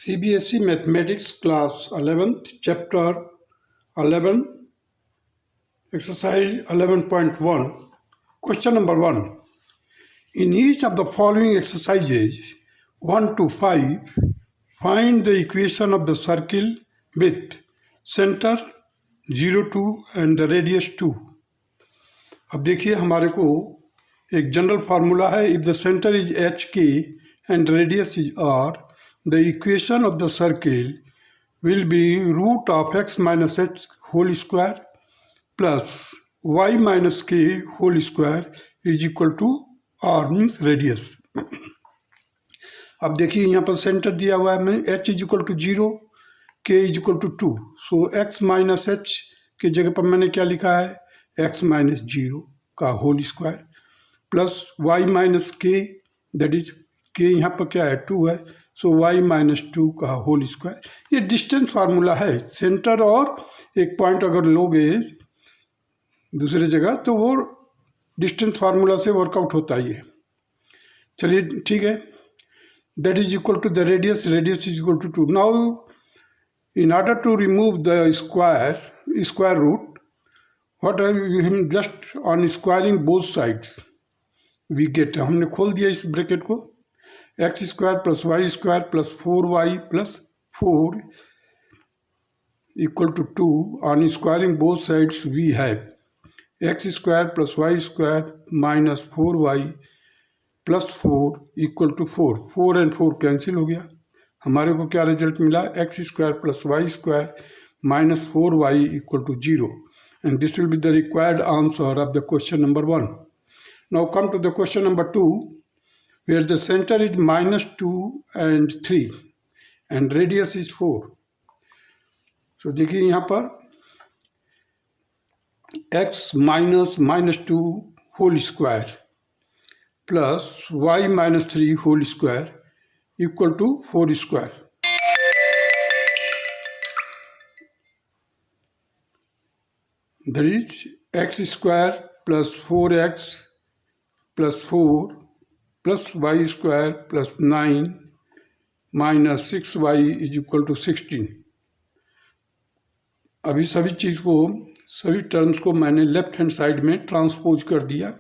CBSE Mathematics Class 11th Chapter 11 Exercise 11.1 Question number 1. In each of the following exercises 1 to 5, find the equation of the circle with center 0, 2 and the radius 2. अब देखिए हमारे को एक general formula है. If the centre is H K and radius is R, the equation of the circle will be root of X minus H whole square plus Y minus K whole square is equal to R means radius. अब देखिए यहाँ पर centre दिया हुआ है, मैं H is equal to 0, K is equal to 2. So X minus H की जगह पर मैंने क्या लिखा है, एक्स माइनस 0 का whole square plus Y minus K, that is K यहाँ पर क्या है 2 है, सो वाई माइनस 2 का होल स्क्वायर. ये डिस्टेंस फार्मूला है. सेंटर और एक पॉइंट अगर लोगे दूसरी जगह तो वो डिस्टेंस फार्मूला से वर्कआउट होता ही है. चलिए ठीक है. That is equal to the radius, radius is equal to 2. Now in order to remove the square root, what are we just on squaring both sides we get, हमने खोल दिया इस ब्रैकेट को, x square plus Y square plus 4y plus 4 equal to 2. On squaring both sides we have x square plus Y square minus 4y plus 4 equal to 4. 4 and 4 cancel हो गया. हमारे को क्या रिजल्ट मिला, x square plus Y square minus 4y equal to 0. And this will be the required answer of the question number 1. Now come to the question number 2, where the centre is -2 and 3 and radius is 4. So देखिए यहाँ पर x minus -2 whole square plus y minus 3 whole square equal to 4 square. That is x square plus 4x plus 4 plus Y square plus 9 minus 6y is equal to 16. अभी सभी चीज़ को, सभी terms को मैंने लेफ्ट हैंड साइड में transpose कर दिया.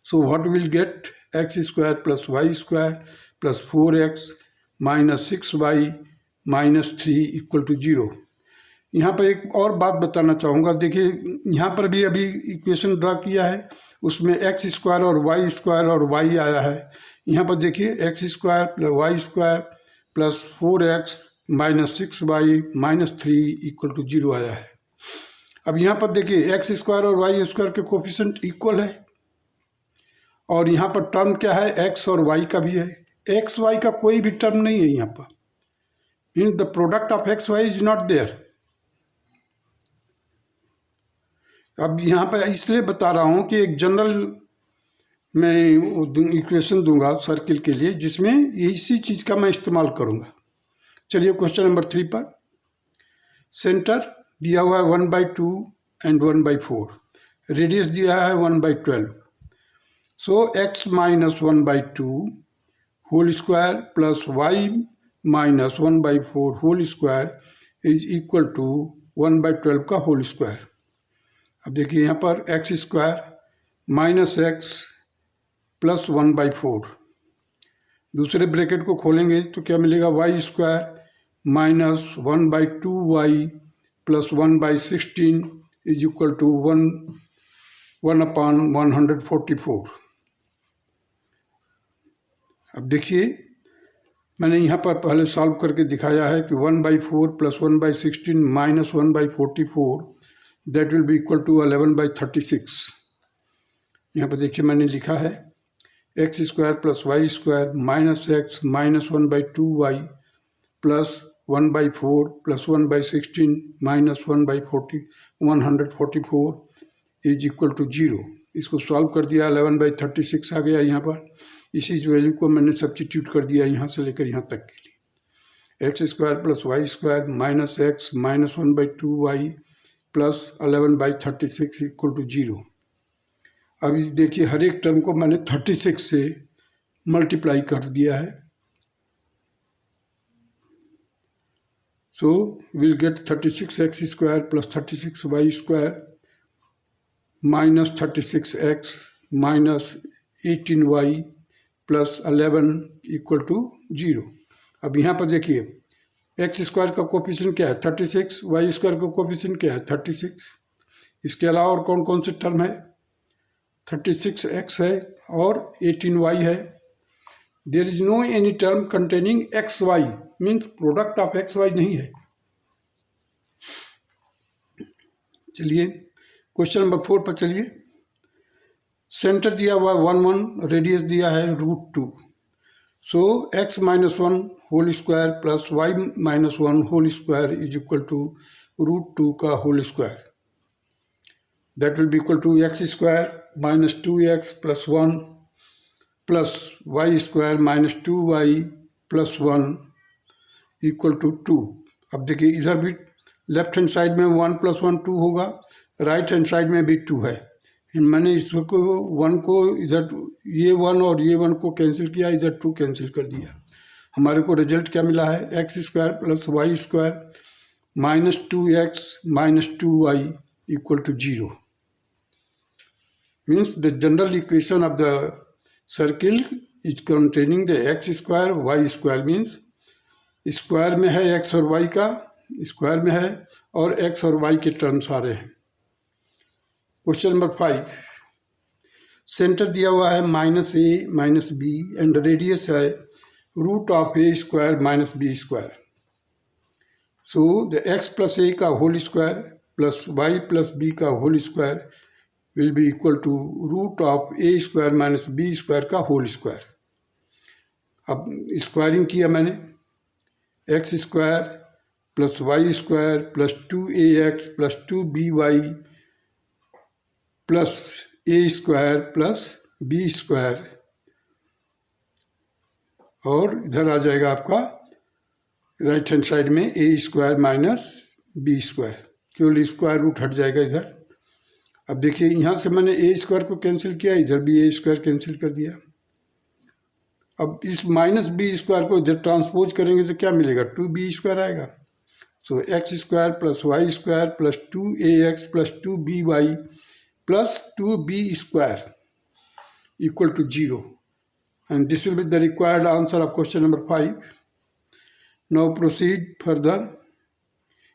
So what will get, x square plus Y square plus 4x minus 6y minus 3 equal to 0. यहाँ पर एक और बात बताना चाहूँगा. देखिए यहाँ पर भी अभी इक्वेशन ड्रा किया है, उसमें एक्स स्क्वायर और वाई आया है. यहाँ पर देखिए x square plus Y square plus 4x minus 6y minus 3 equal to 0 आया है. अब यहाँ पर देखिए एक्स स्क्वायर और वाई स्क्वायर के कोफिशिएंट इक्वल है, और यहाँ पर टर्म क्या है, एक्स और वाई का भी है. एक्स वाई का कोई भी टर्म नहीं है यहाँ पर. Mean the product of x y is not there. अब यहाँ पर इसलिए बता रहा हूँ कि एक जनरल मैं इक्वेशन दूंगा सर्किल के लिए, जिसमें इसी चीज़ का मैं इस्तेमाल करूँगा. चलिए क्वेश्चन नंबर 3 पर. सेंटर दिया हुआ है 1/2 एंड 1/4. रेडियस दिया है 1/12. So X minus 1/2 whole square plus Y minus 1/4 whole square is equal to 1/12 का होल स्क्वायर. अब देखिए यहाँ पर X square minus X plus 1/4. दूसरे ब्रैकेट को खोलेंगे तो क्या मिलेगा, Y square minus 1/2y plus 1/16 is equal to 1/144. अब देखिए मैंने यहाँ पर पहले सॉल्व करके दिखाया है कि 1/4 plus 1/16 minus 1/44 that will be equal to 11/36. यहाँ पर देखिए मैंने लिखा है x square plus Y square minus x minus 1/2y plus 1/4 plus 1/16 minus 1/144 is equal to 0. इसको सॉल्व कर दिया, 11/36 आ गया. यहाँ पर इसी वैल्यू को मैंने सब्स्टिट्यूट कर दिया यहाँ से लेकर यहाँ तक के लिए. X square plus Y square minus x minus 1/2y plus 11/36 equal to 0. अब देखिए हर एक टर्म को मैंने 36 से मल्टीप्लाई कर दिया है. So we'll get 36x square plus 36y square minus 36x minus 18y plus 11 equal to 0। अब यहाँ पर देखिए एक्स स्क्वायर का कोफिशिएंट क्या है 36, वाई स्क्वायर का कोफिशिएंट क्या है 36। इसके अलावा और कौन कौन से टर्म है 36x है और 18y है। There is no any term containing xy, means product of xy नहीं है। चलिए क्वेश्चन नंबर 4 पर चलिए। सेंटर दिया हुआ 1 1, रेडियस दिया है √2। So x minus 1 whole square plus y minus 1 whole square is equal to √2 का whole square. That will be equal to x square minus 2x plus 1 plus y square minus 2y plus 1 equal to 2। अब देखिए इधर भी left hand side में 1 plus 1 2 होगा, right hand side में भी 2 है। मैंने इसको 1 को इधर ये 1 और ये 1 को कैंसिल किया, इधर 2 कैंसिल कर दिया। हमारे को रिजल्ट क्या मिला है x square plus Y square minus 2x minus 2y equal to 0। Means the general equation of the circle is containing the x square y square, means square में है x और y का, स्क्वायर में है और x और y के terms आ रहे हैं। क्वेश्चन नंबर 5, सेंटर दिया हुआ है minus a minus b and radius है root of a square minus b square. So the x plus a का whole square plus y plus b का whole square will be equal to root of a square minus b square का whole square. अब squaring किया मैंने, x square plus Y square plus 2ax plus 2by plus a square plus b square, और इधर आ जाएगा आपका right hand side में a square minus b square, केवल स्क्वायर रूट हट जाएगा इधर। अब देखिए यहाँ से मैंने a स्क्वायर को कैंसिल किया, इधर भी a स्क्वायर कैंसिल कर दिया। अब इस माइनस b स्क्वायर को इधर ट्रांसपोज करेंगे तो क्या मिलेगा 2b स्क्वायर आएगा। So x square plus Y square plus 2ax plus 2by plus 2b square equal to 0, and this will be the required answer of question number 5. Now proceed further.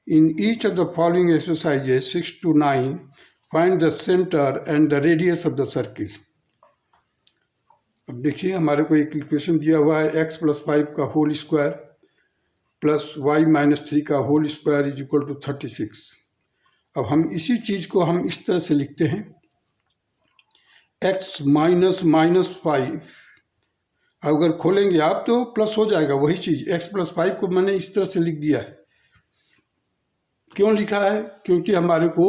In each of the following exercises 6 to 9, find the center and the radius of the circle. अब देखिए हमारे को एक equation दिया हुआ है x plus 5 का whole square plus y minus 3 का whole square is equal to 36। अब हम इसी चीज़ को हम इस तरह से लिखते हैं x माइनस माइनस 5, अगर खोलेंगे आप तो प्लस हो जाएगा वही चीज़। x प्लस 5 को मैंने इस तरह से लिख दिया है। क्यों लिखा है? क्योंकि हमारे को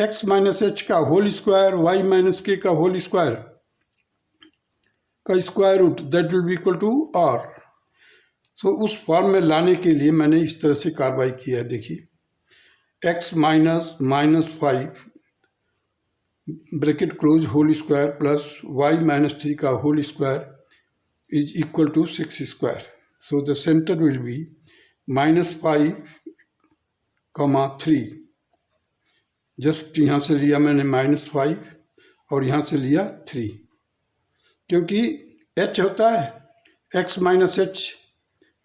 x माइनस एच का whole square y minus k का होल स्क्वायर का square root that will be equal to r। So उस फॉर्म में लाने के लिए मैंने इस तरह से कार्रवाई किया है। देखिए x minus minus 5 bracket close whole square plus y minus 3 का whole square is equal to 6 square. So the centre will be minus 5 3। Just यहाँ से लिया मैंने माइनस 5 और यहाँ से लिया 3, क्योंकि h होता है x माइनस एच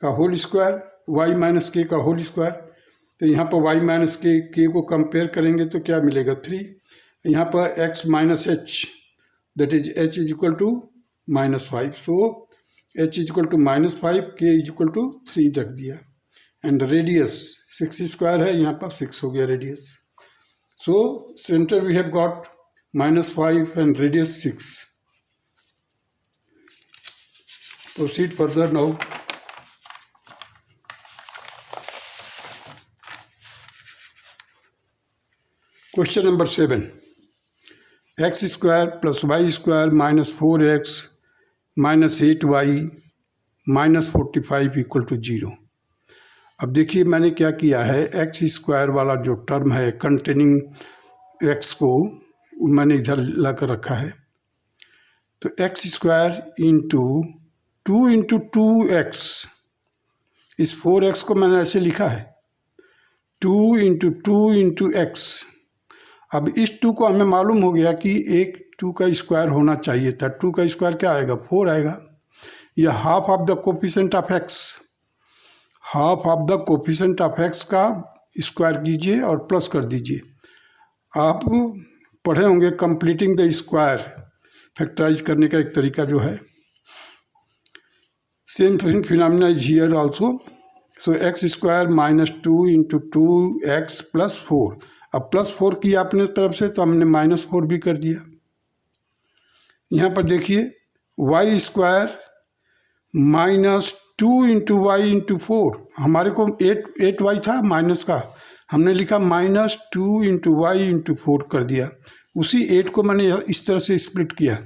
का whole square y minus k का होल स्क्वायर। तो यहाँ पर y माइनस के को कंपेयर करेंगे तो क्या मिलेगा 3। यहाँ पर x minus h that is h is equal to minus 5। So h is equal to minus 5, k is equal to 3 रख दिया। एंड रेडियस 6 स्क्वायर है, यहाँ पर 6 हो गया radius. So centre we have got minus 5 and radius 6। Proceed further now. Question number 7, x square plus Y square minus 4x minus 8y minus 45 equal to 0। अब देखिए मैंने क्या किया है, एक्स स्क्वायर वाला जो टर्म है कंटेनिंग x को मैंने इधर ला कर रखा है। तो x square into 2 into 2x, इस 4x को मैंने ऐसे लिखा है 2 इंटू टू इंटू एक्स। अब इस 2 को हमें मालूम हो गया कि एक 2 का स्क्वायर होना चाहिए था। 2 का स्क्वायर क्या आएगा? 4 आएगा। यह half of the coefficient of x, half of the coefficient of x का स्क्वायर कीजिए और प्लस कर दीजिए। आप पढ़े होंगे कंप्लीटिंग द स्क्वायर, फैक्टराइज करने का एक तरीका जो है। Same phenomena is here also. So x square minus 2 into 2x plus 4। अब प्लस 4 किया अपने तरफ से तो हमने माइनस 4 भी कर दिया। यहाँ पर देखिए y square minus 2 into y into 4। हमारे को 8y था माइनस का, हमने लिखा माइनस 2 इंटू वाई इंटू 4 कर दिया। उसी 8 को मैंने इस तरह से स्प्लिट किया।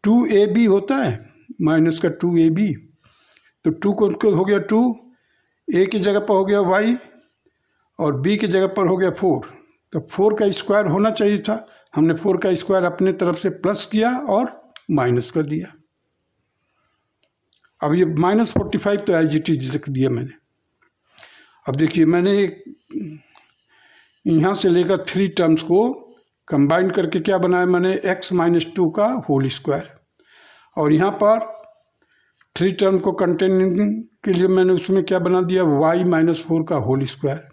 2ab होता है माइनस का 2ab, तो 2 को हो गया 2, a की जगह पर हो गया y और b की जगह पर हो गया 4। तो 4 का स्क्वायर होना चाहिए था, हमने 4 का स्क्वायर अपने तरफ से प्लस किया और माइनस कर दिया। अब ये -45 तो एज इट इज लिख दिया मैंने। अब देखिए मैंने यहाँ से लेकर 3 टर्म्स को कंबाइन करके क्या बनाया मैंने, x माइनस 2 का होल स्क्वायर। और यहाँ पर 3 टर्म को कंटेन के लिए मैंने उसमें क्या बना दिया, y माइनस 4 का होल स्क्वायर।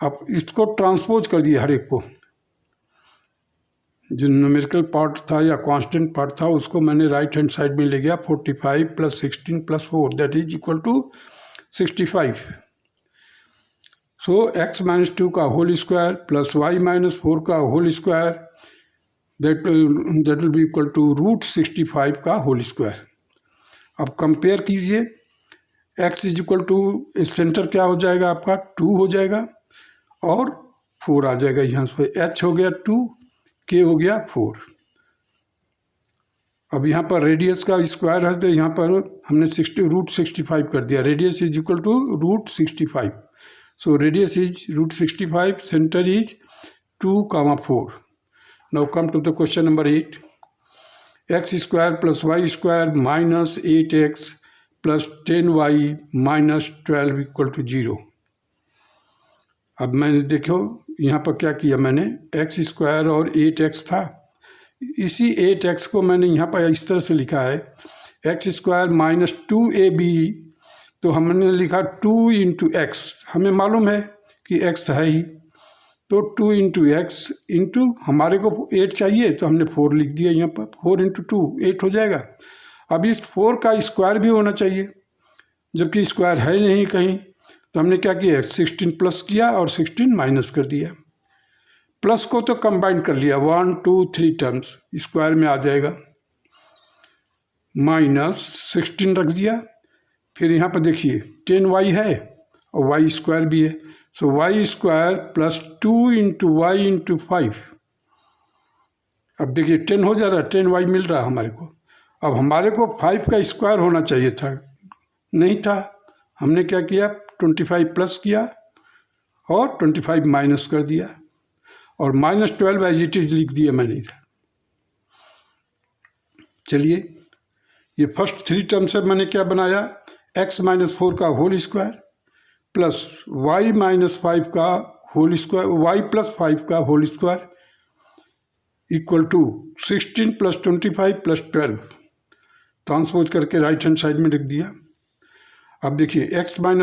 अब इसको ट्रांसपोज कर दिया, हर एक को जो न्यूमेरिकल पार्ट था या कांस्टेंट पार्ट था उसको मैंने राइट हैंड साइड में ले गया। 45 plus 16 plus 4 that is equal to 65। So x minus 2 का whole square plus y minus 4 का whole square that will be equal to √65 का होल स्क्वायर। अब कंपेयर कीजिए, x is equal to centre क्या हो जाएगा आपका 2 हो जाएगा और 4 आ जाएगा। यहाँ से h हो गया 2, k हो गया 4। अब यहाँ पर रेडियस का स्क्वायर है तो यहाँ पर हमने √65 कर दिया। Radius is equal to √65। So radius is √65, centre is 2, 4। Now come to the question number 8। X square plus Y square minus 8x plus 10y minus 12 equal to 0। अब मैंने देखो यहाँ पर क्या किया मैंने, एक्स स्क्वायर और 8x था, इसी 8x को मैंने यहाँ पर इस तरह से लिखा है एक्स स्क्वायर माइनस 2ab। तो हमने लिखा 2 इंटू एक्स, हमें मालूम है कि x है ही, तो 2 इंटू एक्स इंटू हमारे को 8 चाहिए तो हमने 4 लिख दिया यहाँ पर। 4 इंटू 2 8 हो जाएगा। अब इस 4 का स्क्वायर भी होना चाहिए, जबकि स्क्वायर है नहीं कहीं, तो हमने क्या किया 16 प्लस किया और 16 माइनस कर दिया। प्लस को तो कंबाइन कर लिया, 1 2 3 टर्म्स स्क्वायर में आ जाएगा, माइनस 16 रख दिया। फिर यहाँ पर देखिए 10y है और y स्क्वायर भी है, so y square plus 2 into y into 5। अब देखिए 10 हो जा रहा है, 10y मिल रहा है हमारे को। अब हमारे को 5 का स्क्वायर होना चाहिए था, नहीं था, हमने क्या किया 25 प्लस किया और 25 माइनस कर दिया और -12 एज इट इज लिख दिया मैंने इधर। चलिए ये फर्स्ट 3 टर्म से मैंने क्या बनाया, x माइनस 4 का whole square plus y minus 5 का होल स्क्वायर, y प्लस 5 का whole square equal to 16 plus 25 plus 12। Transpose करके राइट हैंड साइड में लिख दिया। अब देखिए x माइनस